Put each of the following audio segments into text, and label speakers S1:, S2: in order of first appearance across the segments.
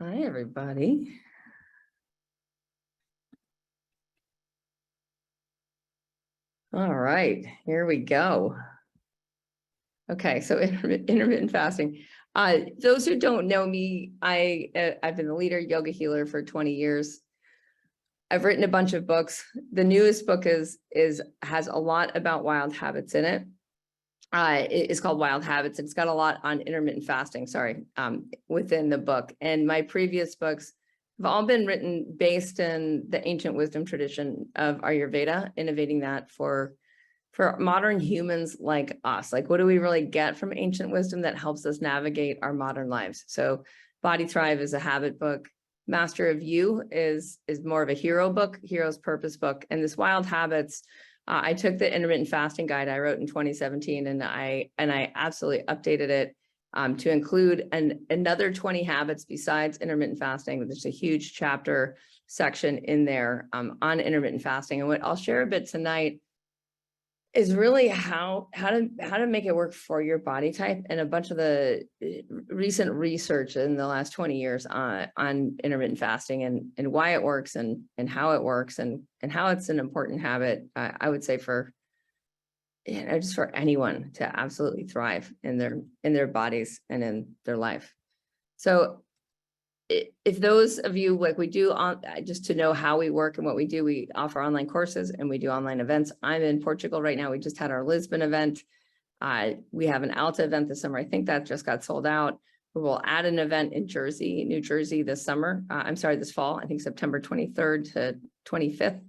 S1: Hi, everybody. All right, here we go. Okay, so intermittent fasting. Those who don't know me, I've been the leader yoga healer for 20 years. I've written a bunch of books. The newest book has a lot about wild habits in it. It's called Wild Habits. It's got a lot on intermittent fasting, within the book. And my previous books have all been written based in the ancient wisdom tradition of Ayurveda, innovating that for modern humans like us. Like, what do we really get from ancient wisdom that helps us navigate our modern lives? So Body Thrive is a habit book. Master of You is more of a hero book, hero's purpose book. And this Wild Habits, I took the intermittent fasting guide I wrote in 2017, and I absolutely updated it to include another 20 habits besides intermittent fasting. There's a huge chapter section in there on intermittent fasting. And what I'll share a bit tonight is really how to make it work for your body type, and a bunch of the recent research in the last 20 years on intermittent fasting and why it works and how it works and how it's an important habit. I would say for, just for anyone to absolutely thrive in their bodies and in their life. So if those of you, like we do just to know how we work and what we do, we offer online courses and we do online events. I'm in Portugal right now. We just had our Lisbon event. We have an Alta event this summer. I think that just got sold out. We will add an event in New Jersey this summer. This fall, I think September 23rd to 25th.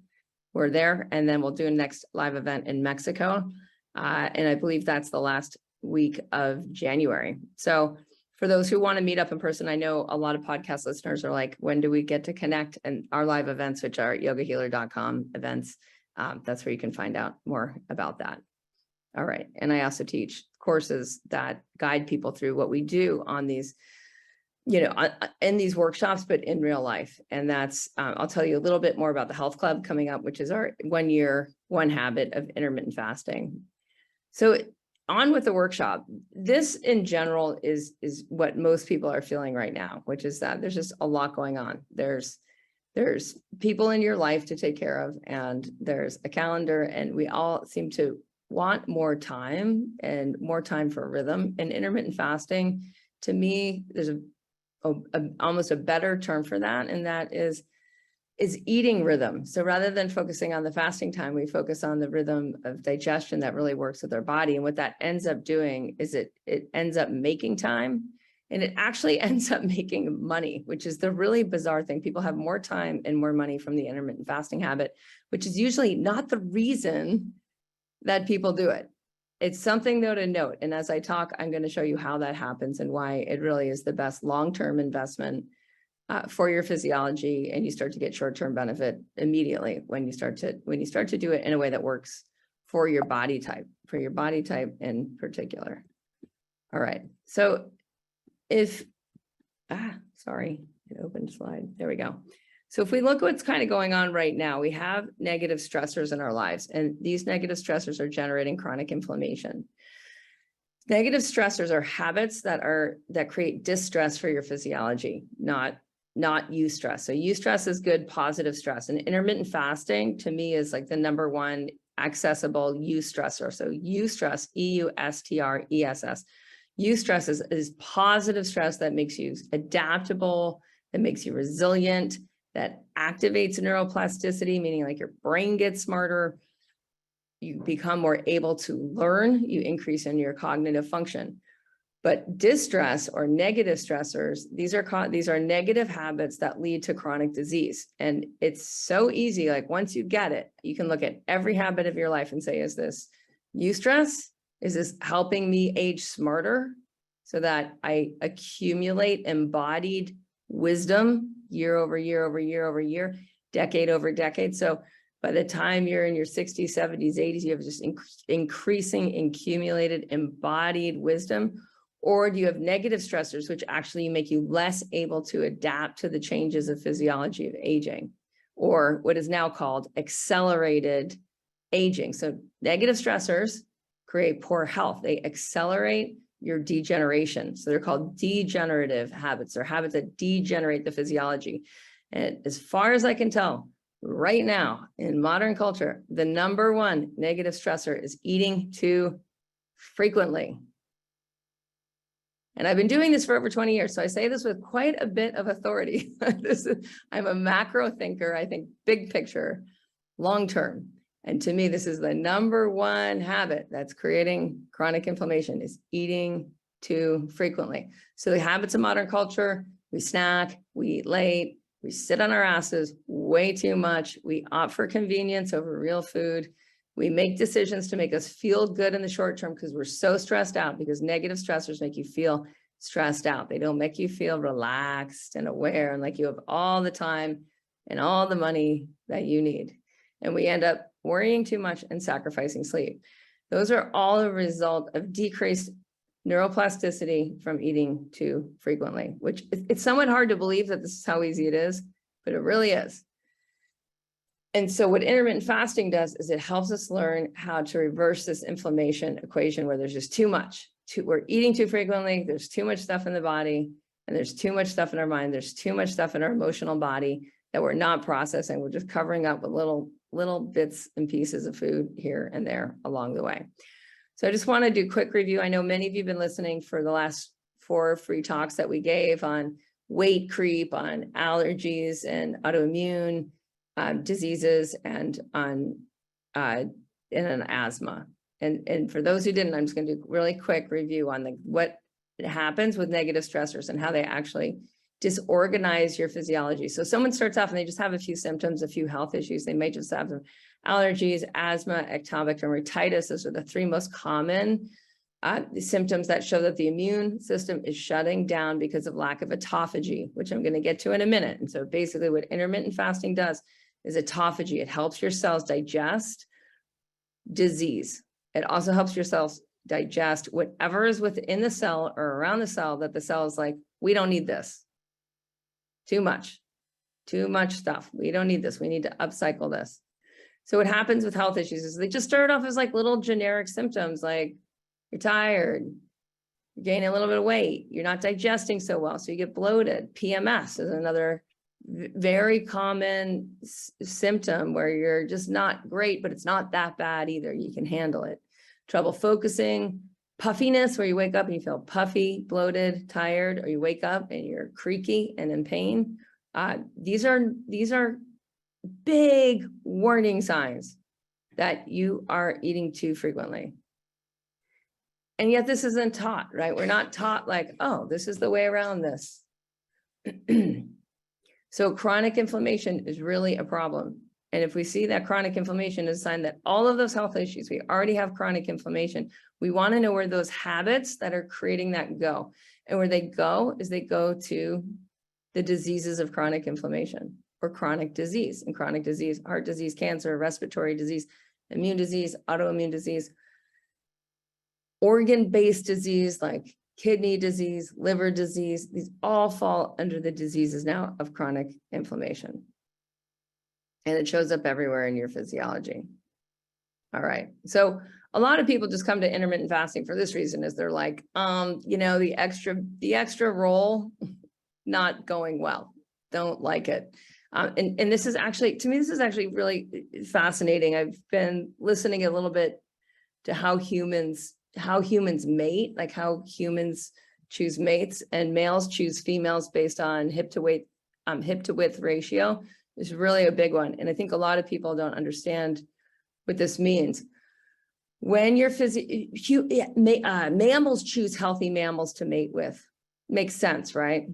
S1: We're there. And then we'll do a next live event in Mexico. And I believe that's the last week of January. So for those who want to meet up in person, I know a lot of podcast listeners are like, when do we get to connect? And our live events, which are yogahealer.com events, that's where you can find out more about that. All right. And I also teach courses that guide people through what we do on these, in these workshops, but in real life. And that's, I'll tell you a little bit more about the Health Club coming up, which is our 1 year, 1 habit of intermittent fasting. So on with the workshop. This in general is what most people are feeling right now, which is that there's just a lot going on. There's people in your life to take care of, and there's a calendar, and we all seem to want more time and more time for rhythm. And intermittent fasting, to me, there's almost a better term for that, and that is eating rhythm. So rather than focusing on the fasting time, we focus on the rhythm of digestion that really works with our body. And what that ends up doing is it ends up making time, and it actually ends up making money, which is the really bizarre thing. People have more time and more money from the intermittent fasting habit, which is usually not the reason that people do it. It's something though to note. And as I talk, I'm going to show you how that happens and why it really is the best long-term investment for your physiology, and you start to get short-term benefit immediately when you start to do it in a way that works for your body type in particular. All right. So it opened slide. There we go. So if we look at what's kind of going on right now, we have negative stressors in our lives, and these negative stressors are generating chronic inflammation. Negative stressors are habits that create distress for your physiology, not eustress. So eustress is good, positive stress. And intermittent fasting to me is like the number one accessible eustressor. So eustress, EUSTRESS. Eustress is positive stress that makes you adaptable, that makes you resilient, that activates neuroplasticity, meaning like your brain gets smarter, you become more able to learn, you increase in your cognitive function. But distress or negative stressors, these are negative habits that lead to chronic disease. And it's so easy. Like once you get it, you can look at every habit of your life and say, is this eustress? Is this helping me age smarter so that I accumulate embodied wisdom year over year over year over year, decade over decade? So by the time you're in your 60s, 70s, 80s, you have just increasing accumulated embodied wisdom. Or do you have negative stressors, which actually make you less able to adapt to the changes of physiology of aging, or what is now called accelerated aging? So negative stressors create poor health. They accelerate your degeneration. So they're called degenerative habits, or habits that degenerate the physiology. And as far as I can tell, right now in modern culture, the number one negative stressor is eating too frequently. And I've been doing this for over 20 years. So I say this with quite a bit of authority. I'm a macro thinker. I think big picture, long-term. And to me, this is the number one habit that's creating chronic inflammation, is eating too frequently. So the habits of modern culture, we snack, we eat late, we sit on our asses way too much. We opt for convenience over real food. We make decisions to make us feel good in the short term because we're so stressed out, because negative stressors make you feel stressed out. They don't make you feel relaxed and aware and like you have all the time and all the money that you need. And we end up worrying too much and sacrificing sleep. Those are all a result of decreased neuroplasticity from eating too frequently, which it's somewhat hard to believe that this is how easy it is, but it really is. And so what intermittent fasting does is it helps us learn how to reverse this inflammation equation where there's just too much. We're eating too frequently, there's too much stuff in the body, and there's too much stuff in our mind, there's too much stuff in our emotional body that we're not processing. We're just covering up with little bits and pieces of food here and there along the way. So I just want to do a quick review. I know many of you have been listening for the last 4 free talks that we gave on weight creep, on allergies and autoimmune diseases, and on asthma. And for those who didn't, I'm just going to do a really quick review on what happens with negative stressors and how they actually disorganize your physiology. So someone starts off and they just have a few symptoms, a few health issues. They may just have some allergies, asthma, ectopic dermatitis. Those are the 3 most common symptoms that show that the immune system is shutting down because of lack of autophagy, which I'm going to get to in a minute. And so basically what intermittent fasting does is autophagy. It helps your cells digest disease. It also helps your cells digest whatever is within the cell or around the cell that the cell is like, we don't need this. Too much stuff. We don't need this. We need to upcycle this. So what happens with health issues is they just start off as like little generic symptoms, like you're tired, you're gaining a little bit of weight, you're not digesting so well, so you get bloated. PMS is another very common symptom where you're just not great, but it's not that bad either. You can handle it. Trouble focusing, puffiness, where you wake up and you feel puffy, bloated, tired, or you wake up and you're creaky and in pain. These are big warning signs that you are eating too frequently. And yet this isn't taught, right? We're not taught like, oh, this is the way around this. So chronic inflammation is really a problem. And if we see that chronic inflammation is a sign that all of those health issues, we already have chronic inflammation, we want to know where those habits that are creating that go. And where they go is they go to the diseases of chronic inflammation or chronic disease. And chronic disease, heart disease, cancer, respiratory disease, immune disease, autoimmune disease, organ-based disease like kidney disease, liver disease, these all fall under the diseases now of chronic inflammation. And it shows up everywhere in your physiology. All right. So a lot of people just come to intermittent fasting for this reason, is they're like, you know, the extra roll, not going well. Don't like it. And this is actually, to me, this is actually really fascinating. I've been listening a little bit to how humans mate, like how humans choose mates, and males choose females based on hip to width ratio. Is really a big one. And I think a lot of people don't understand what this means. When you're mammals choose healthy mammals to mate with. Makes sense, right?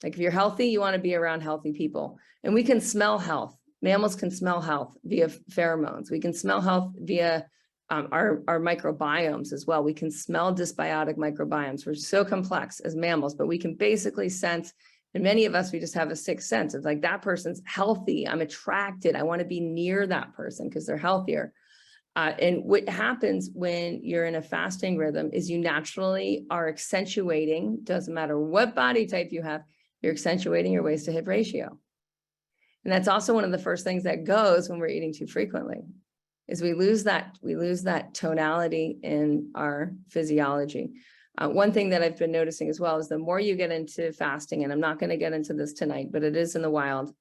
S1: Like if you're healthy, you want to be around healthy people. And we can smell health. Mammals can smell health via pheromones. We can smell health via our microbiomes as well. We can smell dysbiotic microbiomes. We're so complex as mammals, but we can basically sense. And many of us, we just have a sixth sense. It's like, that person's healthy. I'm attracted. I want to be near that person because they're healthier. And what happens when you're in a fasting rhythm is you naturally are accentuating, doesn't matter what body type you have, you're accentuating your waist to hip ratio. And that's also one of the first things that goes when we're eating too frequently, is we lose that tonality in our physiology. One thing that I've been noticing as well is the more you get into fasting, and I'm not going to get into this tonight, but it is in the Wild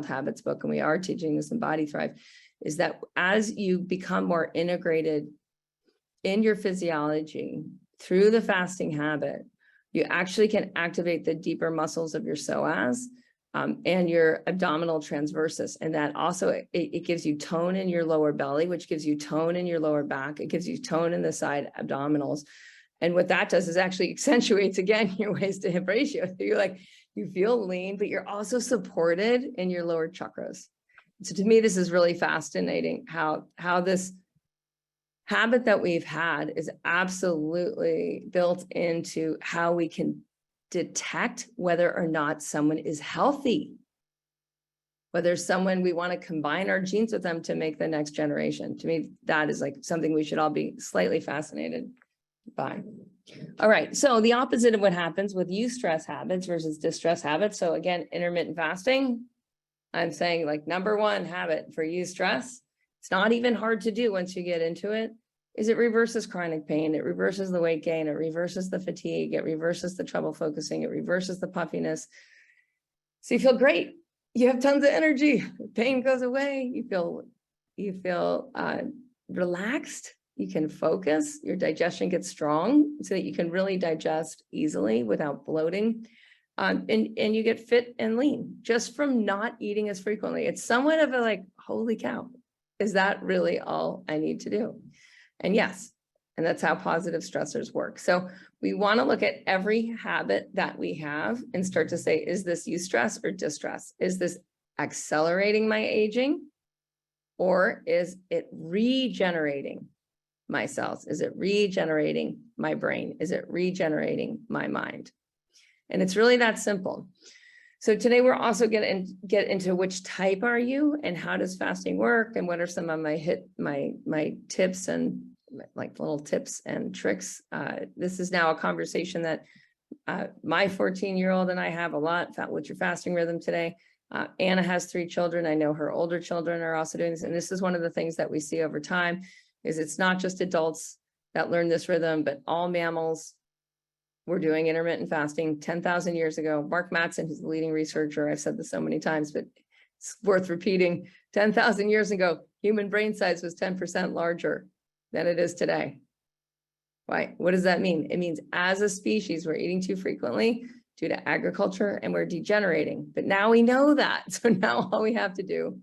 S1: Habits book, and we are teaching this in Body Thrive, is that as you become more integrated in your physiology through the fasting habit, you actually can activate the deeper muscles of your psoas and your abdominal transversus. And that also, it gives you tone in your lower belly, which gives you tone in your lower back. It gives you tone in the side abdominals. And what that does is actually accentuates, again, your waist to hip ratio. So you're like, you feel lean, but you're also supported in your lower chakras. So to me, this is really fascinating how this habit that we've had is absolutely built into how we can detect whether or not someone is healthy, whether someone we want to combine our genes with them to make the next generation. To me, that is like something we should all be slightly fascinated by. All right, so the opposite of what happens with eustress habits versus distress habits. So again, intermittent fasting, I'm saying like number one habit for eustress, it's not even hard to do once you get into it, is it reverses chronic pain, it reverses the weight gain, it reverses the fatigue, it reverses the trouble focusing, it reverses the puffiness. So you feel great. You have tons of energy. Pain goes away. You feel relaxed. You can focus. Your digestion gets strong so that you can really digest easily without bloating. And you get fit and lean just from not eating as frequently. It's somewhat of a like, holy cow, is that really all I need to do? And yes, and that's how positive stressors work. So we want to look at every habit that we have and start to say, is this eustress or distress? Is this accelerating my aging? Or is it regenerating my cells? Is it regenerating my brain? Is it regenerating my mind? And it's really that simple. So today we're also going to get into which type are you and how does fasting work and what are some of my tips and like little tips and tricks. This is now a conversation that my 14-year-old and I have a lot. What's your fasting rhythm today? Anna has 3 children. I know her older children are also doing this. And this is one of the things that we see over time is it's not just adults that learn this rhythm, but all mammals. We're doing intermittent fasting 10,000 years ago. Mark Mattson, who's the leading researcher, I've said this so many times, but it's worth repeating. 10,000 years ago, human brain size was 10% larger than it is today. Why? What does that mean? It means as a species, we're eating too frequently due to agriculture and we're degenerating. But now we know that. So now all we have to do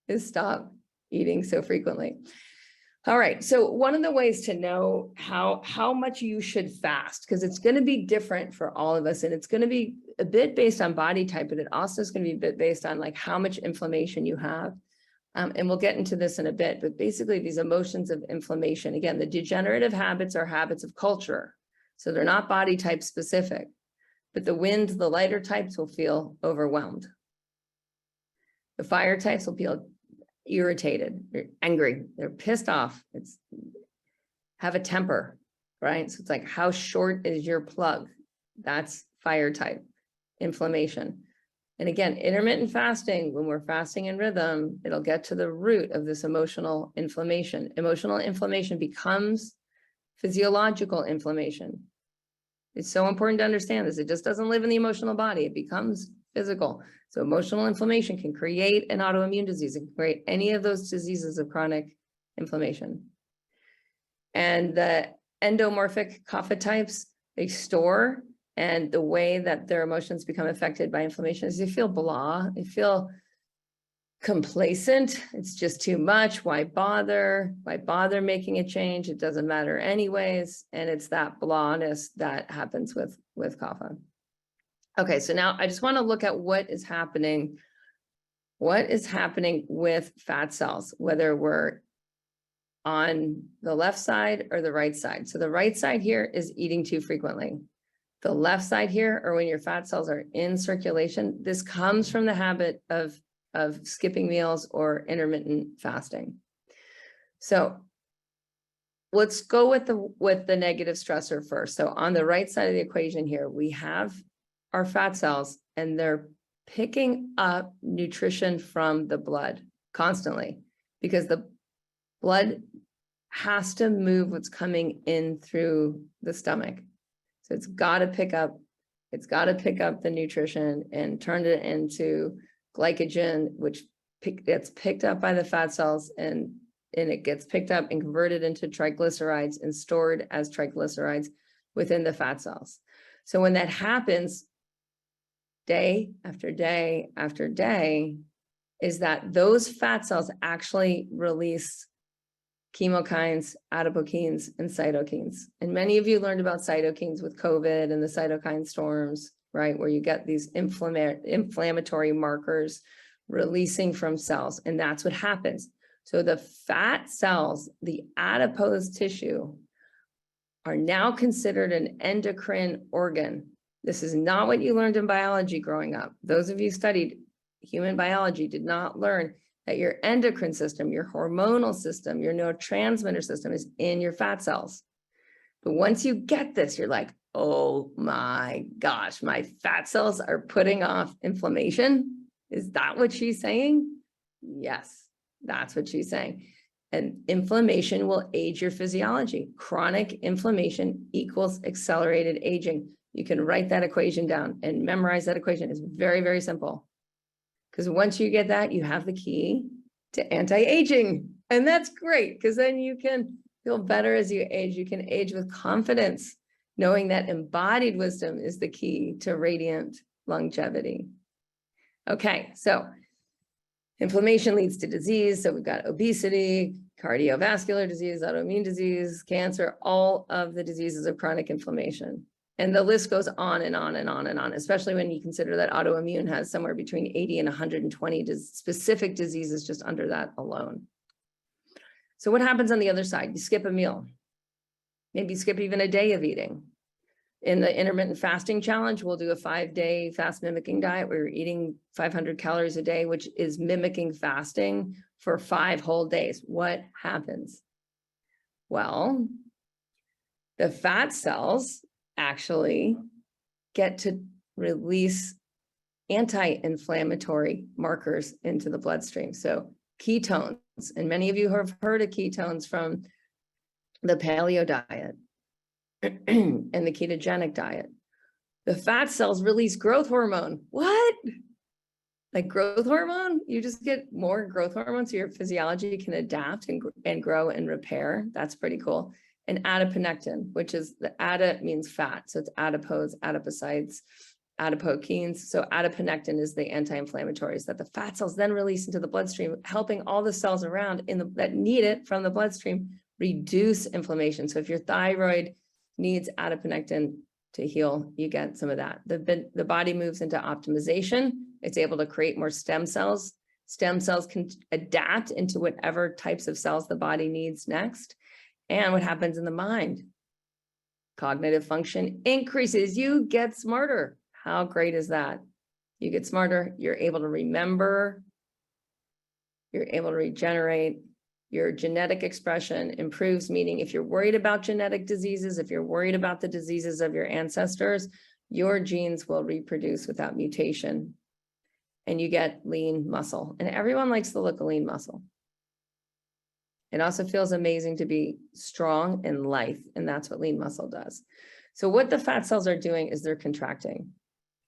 S1: is stop eating so frequently. All right, so one of the ways to know how much you should fast, because it's going to be different for all of us, and it's going to be a bit based on body type, but it also is going to be a bit based on like how much inflammation you have. And we'll get into this in a bit, but basically these emotions of inflammation, again, the degenerative habits are habits of culture. So they're not body type specific, but the lighter types will feel overwhelmed. The fire types will feel irritated, they're angry, they're pissed off, have a temper, right? So it's like, how short is your plug? That's fire type, inflammation. And again, intermittent fasting, when we're fasting in rhythm, it'll get to the root of this emotional inflammation. Emotional inflammation becomes physiological inflammation. It's so important to understand this. It just doesn't live in the emotional body. It becomes physical. So emotional inflammation can create an autoimmune disease. It can create any of those diseases of chronic inflammation. And the endomorphic kapha types, they store, and the way that their emotions become affected by inflammation is they feel blah, they feel complacent. It's just too much. Why bother? Why bother making a change? It doesn't matter anyways. And it's that blahness that happens with kapha. Okay, so now I just want to look at what is happening with fat cells, whether we're on the left side or the right side. So the right side here is eating too frequently. The left side here, or when your fat cells are in circulation, this comes from the habit of skipping meals or intermittent fasting. So let's go with the negative stressor first. So on the right side of the equation here, we have our fat cells, and they're picking up nutrition from the blood constantly because the blood has to move what's coming in through the stomach. So it's got to pick up the nutrition and turn it into glycogen, which gets picked up by the fat cells, and it gets picked up and converted into triglycerides and stored as triglycerides within the fat cells. So when that happens day after day after day, is that those fat cells actually release chemokines, adipokines, and cytokines. And many of you learned about cytokines with COVID and the cytokine storms, right? Where you get these inflammatory markers releasing from cells, and that's what happens. So the fat cells, the adipose tissue, are now considered an endocrine organ. This is not what you learned in biology growing up. Those of you studied human biology did not learn that your endocrine system, your hormonal system, your neurotransmitter system is in your fat cells. But once you get this, you're like, oh my gosh, my fat cells are putting off inflammation. Is that what she's saying? Yes, that's what she's saying. And inflammation will age your physiology. Chronic inflammation equals accelerated aging. You can write that equation down and memorize that equation. It's very, very simple. Because once you get that, you have the key to anti-aging. And that's great, because then you can feel better as you age. You can age with confidence, knowing that embodied wisdom is the key to radiant longevity. Okay, so inflammation leads to disease. So we've got obesity, cardiovascular disease, autoimmune disease, cancer, all of the diseases of chronic inflammation. And the list goes on and on and on and on, especially when you consider that autoimmune has somewhere between 80 and 120 specific diseases just under that alone. So what happens on the other side? You skip a meal. Maybe skip even a day of eating. In the intermittent fasting challenge, we'll do a 5-day fast mimicking diet. We're eating 500 calories a day, which is mimicking fasting for 5 whole days. What happens? Well, the fat cells actually get to release anti-inflammatory markers into the bloodstream. So ketones, and many of you have heard of ketones from the paleo diet and the ketogenic diet. The fat cells release growth hormone. What? Like growth hormone? You just get more growth hormone so your physiology can adapt and grow and repair. That's pretty cool. And adiponectin, which is the ada means fat. So it's adipose, adipocytes, adipokines. So adiponectin is the anti-inflammatories that the fat cells then release into the bloodstream, helping all the cells around that need it from the bloodstream reduce inflammation. So if your thyroid needs adiponectin to heal, you get some of that. The body moves into optimization. It's able to create more stem cells. Stem cells can adapt into whatever types of cells the body needs next. And what happens in the mind? Cognitive function increases. You get smarter. How great is that? You get smarter. You're able to remember. You're able to regenerate. Your genetic expression improves, meaning if you're worried about genetic diseases, if you're worried about the diseases of your ancestors, your genes will reproduce without mutation. And you get lean muscle. And everyone likes the look of lean muscle. It also feels amazing to be strong and lithe, and that's what lean muscle does. So what the fat cells are doing is they're contracting.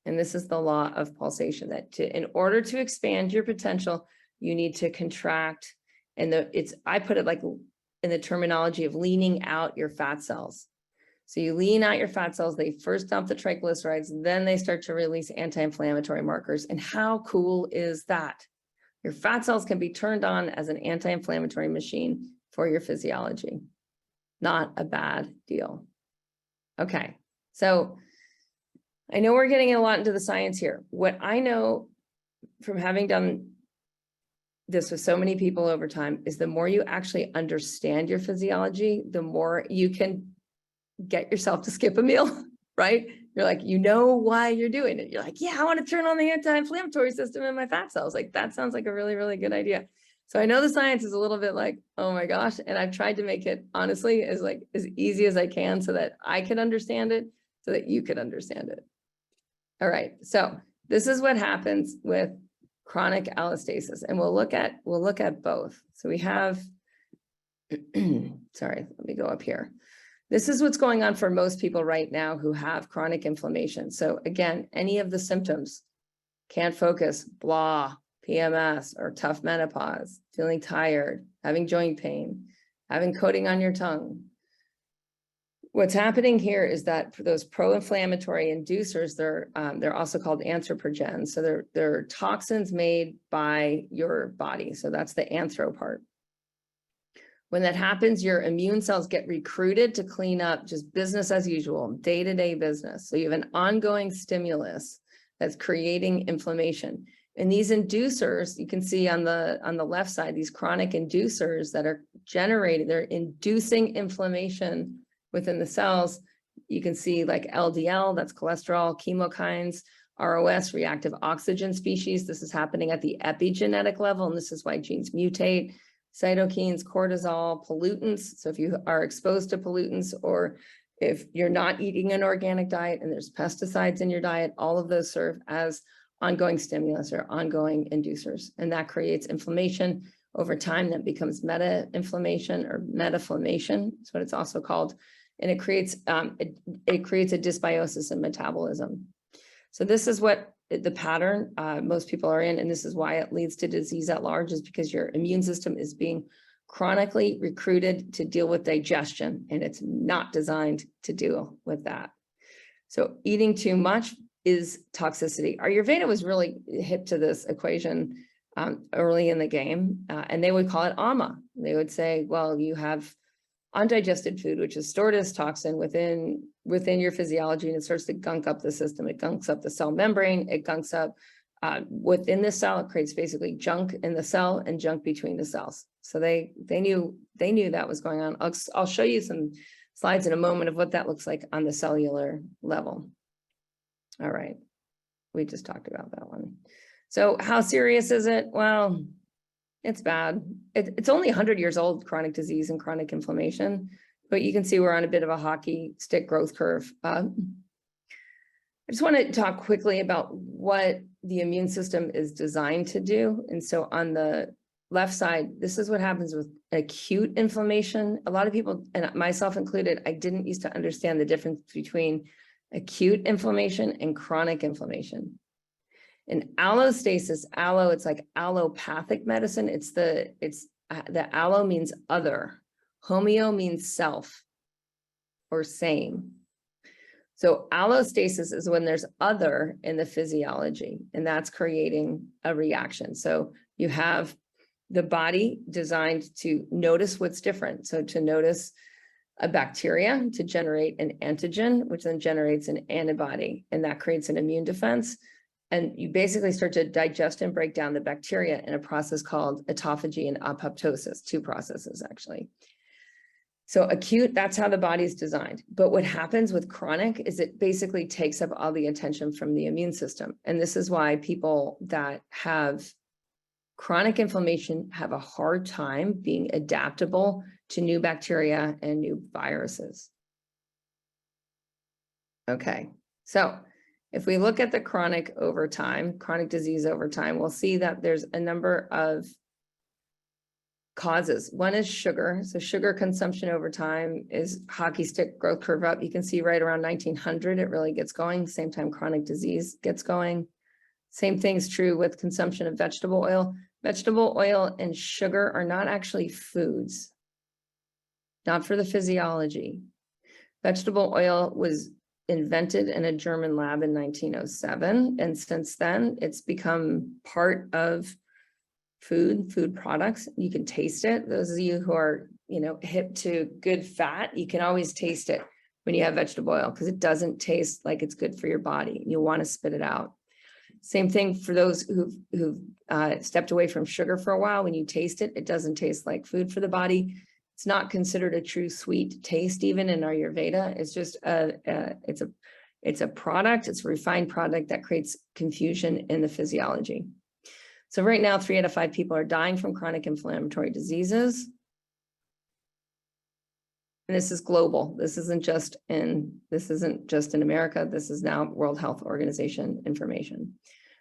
S1: And this is the law of pulsation, that in order to expand your potential, you need to contract. And I put it like in the terminology of leaning out your fat cells. So you lean out your fat cells, they first dump the triglycerides, then they start to release anti-inflammatory markers. And how cool is that? Your fat cells can be turned on as an anti-inflammatory machine for your physiology. Not a bad deal. Okay, so I know we're getting a lot into the science here. What I know from having done this with so many people over time is the more you actually understand your physiology, the more you can get yourself to skip a meal, right? You're like, you know why you're doing it. You're like, yeah, I want to turn on the anti-inflammatory system in my fat cells. Like, that sounds like a really, really good idea. So I know the science is a little bit like, oh my gosh. And I've tried to make it honestly as easy as I can so that I can understand it, so that you could understand it. All right. So this is what happens with chronic allostasis. And we'll look at both. So we have Sorry, let me go up here. This is what's going on for most people right now who have chronic inflammation. So again, any of the symptoms, can't focus, blah, PMS or tough menopause, feeling tired, having joint pain, having coating on your tongue. What's happening here is that for those pro-inflammatory inducers, they're also called anthropogens. So they're toxins made by your body. So that's the anthro part. When that happens, your immune cells get recruited to clean up just business as usual, day-to-day business. So you have an ongoing stimulus that's creating inflammation. And these inducers, you can see on the left side, these chronic inducers that are generated, they're inducing inflammation within the cells. You can see like LDL, that's cholesterol, chemokines, ROS, reactive oxygen species. This is happening at the epigenetic level, and this is why genes mutate. Cytokines, cortisol, pollutants. So if you are exposed to pollutants, or if you're not eating an organic diet and there's pesticides in your diet, all of those serve as ongoing stimulus or ongoing inducers. And that creates inflammation over time that becomes meta-inflammation or metaflammation. That's what it's also called. And it creates a dysbiosis in metabolism. So this is what the pattern most people are in, and this is why it leads to disease at large, is because your immune system is being chronically recruited to deal with digestion, and it's not designed to deal with that. So eating too much is toxicity. Ayurveda was really hip to this equation early in the game, and they would call it ama. They would say, well, you have undigested food, which is stored as toxin within your physiology, and it starts to gunk up the system. It gunks up the cell membrane. It gunks up within the cell. It creates basically junk in the cell and junk between the cells. So they knew that was going on. I'll show you some slides in a moment of what that looks like on the cellular level. All right, we just talked about that one. So how serious is it? Well, it's bad. It's only 100 years old, chronic disease and chronic inflammation, but you can see we're on a bit of a hockey stick growth curve. I just want to talk quickly about what the immune system is designed to do. And so on the left side, this is what happens with acute inflammation. A lot of people, and myself included, I didn't used to understand the difference between acute inflammation and chronic inflammation. In allostasis, it's like allopathic medicine. The allo means other. Homeo means self or same. So allostasis is when there's other in the physiology, and that's creating a reaction. So you have the body designed to notice what's different. So to notice a bacteria, to generate an antigen, which then generates an antibody, and that creates an immune defense. And you basically start to digest and break down the bacteria in a process called autophagy and apoptosis, two processes actually. So acute, that's how the body's designed. But what happens with chronic is it basically takes up all the attention from the immune system. And this is why people that have chronic inflammation have a hard time being adaptable to new bacteria and new viruses. Okay, so if we look at the chronic disease over time, we'll see that there's a number of causes. One is sugar. So sugar consumption over time is hockey stick growth curve up. You can see right around 1900, it really gets going. Same time chronic disease gets going. Same thing's true with consumption of vegetable oil. Vegetable oil and sugar are not actually foods, not for the physiology. Vegetable oil was invented in a German lab in 1907. And since then, it's become part of food products. You can taste it. Those of you who are, hip to good fat, you can always taste it when you have vegetable oil because it doesn't taste like it's good for your body. You want to spit it out. Same thing for those who've stepped away from sugar for a while. When you taste it, it doesn't taste like food for the body. It's not considered a true sweet taste, even in Ayurveda. It's just it's a product. It's a refined product that creates confusion in the physiology. So right now, 3 out of 5 people are dying from chronic inflammatory diseases. And this is global. This isn't just in America. This is now World Health Organization information.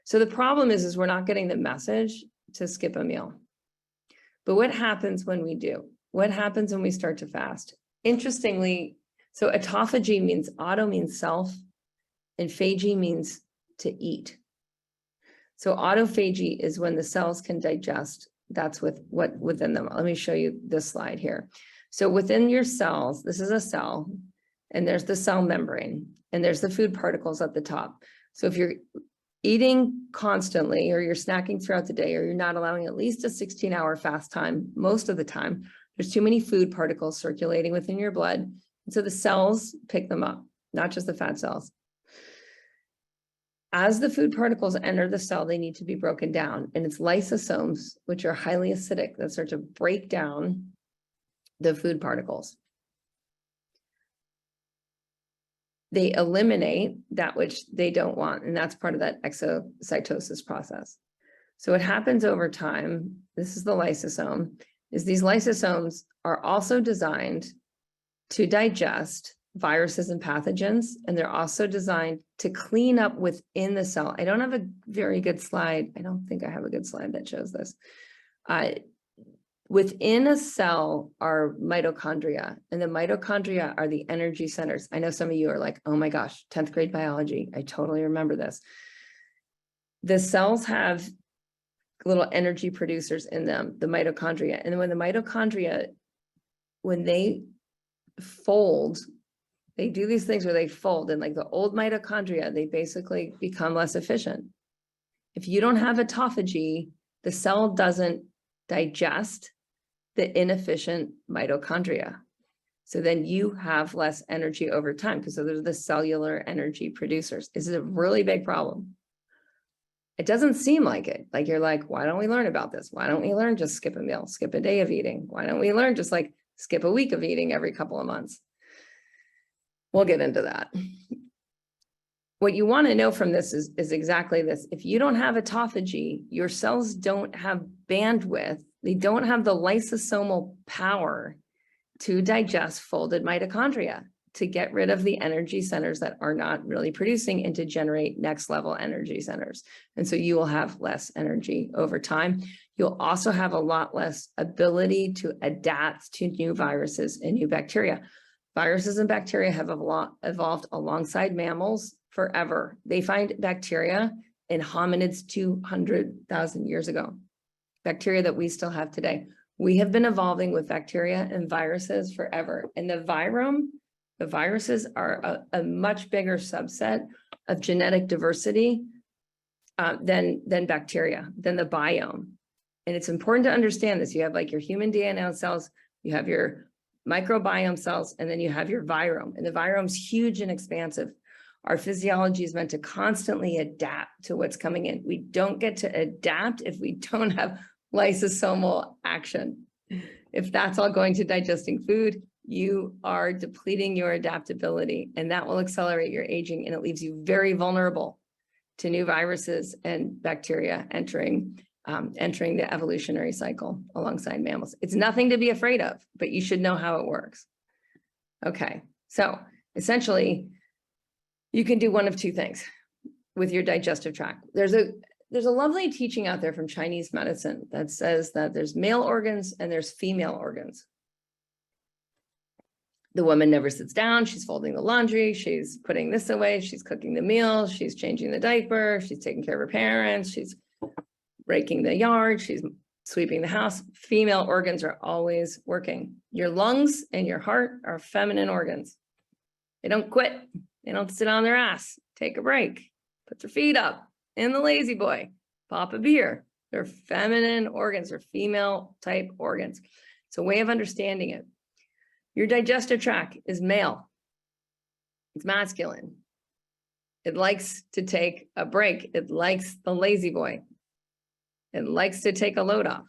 S1: So the problem is we're not getting the message to skip a meal. But what happens when we do? what happens when we start to fast? Interestingly, so autophagy means auto means self, and phagy means to eat. So autophagy is when the cells can digest. That's what within them. Let me show you this slide here. So within your cells, this is a cell, and there's the cell membrane, and there's the food particles at the top. So if you're eating constantly, or you're snacking throughout the day, or you're not allowing at least a 16-hour fast time, most of the time, there's too many food particles circulating within your blood. And so the cells pick them up, not just the fat cells. As the food particles enter the cell, they need to be broken down. And it's lysosomes, which are highly acidic, that start to break down the food particles. They eliminate that which they don't want, and that's part of that exocytosis process. So what happens over time, this is the lysosome, is these lysosomes are also designed to digest viruses and pathogens, and they're also designed to clean up within the cell. I don't have a very good slide. I don't think I have a good slide that shows this. Within a cell are mitochondria, and the mitochondria are the energy centers. I know some of you are like, oh my gosh, 10th grade biology. I totally remember this. The cells have little energy producers in them, the mitochondria. And when the mitochondria, when they fold, they do these things where they fold, and like the old mitochondria, they basically become less efficient. If you don't have autophagy, the cell doesn't digest the inefficient mitochondria. So then you have less energy over time, because those are the cellular energy producers. This is a really big problem. It doesn't seem like it. Like you're like, why don't we learn about this? Why don't we learn just skip a meal, skip a day of eating? Why don't we learn just like skip a week of eating every couple of months? We'll get into that. What you want to know from this is exactly this. If you don't have autophagy, your cells don't have bandwidth. They don't have the lysosomal power to digest folded mitochondria, to get rid of the energy centers that are not really producing, and to generate next level energy centers. And so you will have less energy over time. You'll also have a lot less ability to adapt to new viruses and new bacteria. Viruses and bacteria have evolved alongside mammals forever. They find bacteria in hominids 200,000 years ago, bacteria that we still have today. We have been evolving with bacteria and viruses forever. And the viruses are a much bigger subset of genetic diversity than bacteria, than the biome. And it's important to understand this. You have like your human DNA cells, you have your microbiome cells, and then you have your virome. And the virome's huge and expansive. Our physiology is meant to constantly adapt to what's coming in. We don't get to adapt if we don't have lysosomal action. If that's all going to digesting food, you are depleting your adaptability, and that will accelerate your aging, and it leaves you very vulnerable to new viruses and bacteria entering the evolutionary cycle alongside mammals. It's nothing to be afraid of, but you should know how it works. Okay, so essentially, you can do one of two things with your digestive tract. There's a lovely teaching out there from Chinese medicine that says that there's male organs and there's female organs. The woman never sits down, she's folding the laundry, she's putting this away, she's cooking the meal, she's changing the diaper, she's taking care of her parents, she's raking the yard, she's sweeping the house. Female organs are always working. Your lungs and your heart are feminine organs. They don't quit. They don't sit on their ass, take a break, put their feet up in the lazy boy, pop a beer. They're feminine organs, they're female type organs. It's a way of understanding it. Your digestive tract is male. It's masculine. It likes to take a break. It likes the lazy boy. It likes to take a load off.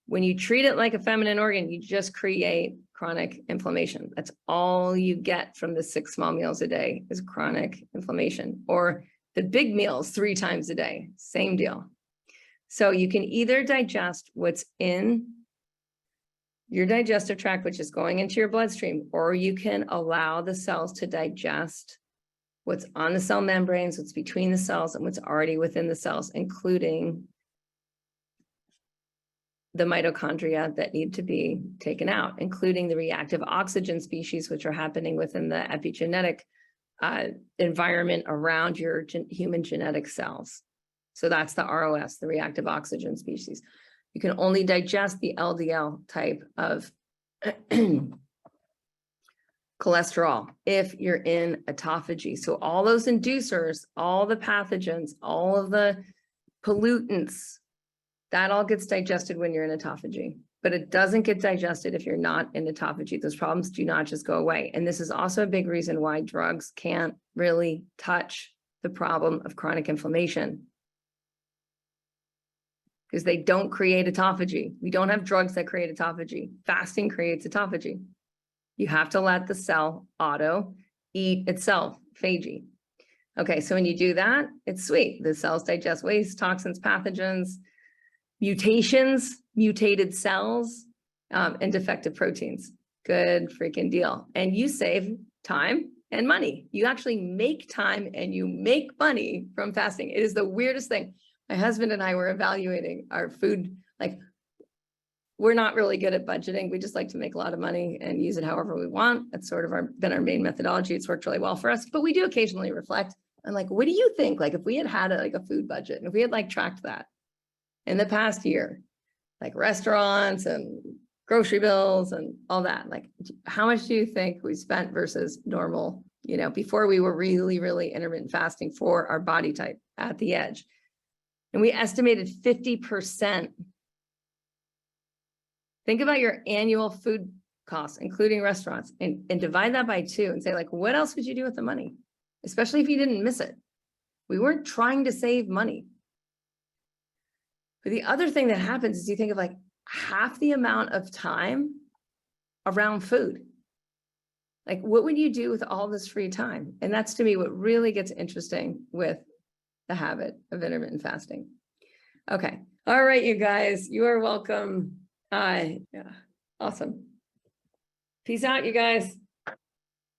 S1: When you treat it like a feminine organ, you just create chronic inflammation. That's all you get from the 6 small meals a day is chronic inflammation, or the big meals 3 times a day, same deal. So you can either digest what's in your digestive tract, which is going into your bloodstream, or you can allow the cells to digest what's on the cell membranes, what's between the cells, and what's already within the cells, including the mitochondria that need to be taken out, including the reactive oxygen species, which are happening within the epigenetic environment around your human genetic cells. So that's the ROS, the reactive oxygen species. You can only digest the LDL type of cholesterol if you're in autophagy. So all those inducers, all the pathogens, all of the pollutants, that all gets digested when you're in autophagy, but it doesn't get digested if you're not in autophagy. Those problems do not just go away. And this is also a big reason why drugs can't really touch the problem of chronic inflammation, because they don't create autophagy. We don't have drugs that create autophagy. Fasting creates autophagy. You have to let the cell eat itself, phagy. Okay, so when you do that, it's sweet. The cells digest waste, toxins, pathogens, mutations, mutated cells, and defective proteins. Good freaking deal. And you save time and money. You actually make time and you make money from fasting. It is the weirdest thing. My husband and I were evaluating our food. Like, we're not really good at budgeting. We just like to make a lot of money and use it however we want. That's sort of been our main methodology. It's worked really well for us, but we do occasionally reflect on, like, what do you think? Like, if we had a food budget and if we had like tracked that in the past year, like restaurants and grocery bills and all that, like, how much do you think we spent versus normal, before we were really, really intermittent fasting for our body type at the edge? And we estimated 50%. Think about your annual food costs, including restaurants, and divide that by 2 and say, like, what else would you do with the money? Especially if you didn't miss it. We weren't trying to save money. But the other thing that happens is you think of like half the amount of time around food. Like, what would you do with all this free time? And that's, to me, what really gets interesting with the habit of intermittent fasting. Okay. All right, you guys, you are welcome. Yeah, awesome. Peace out, you guys.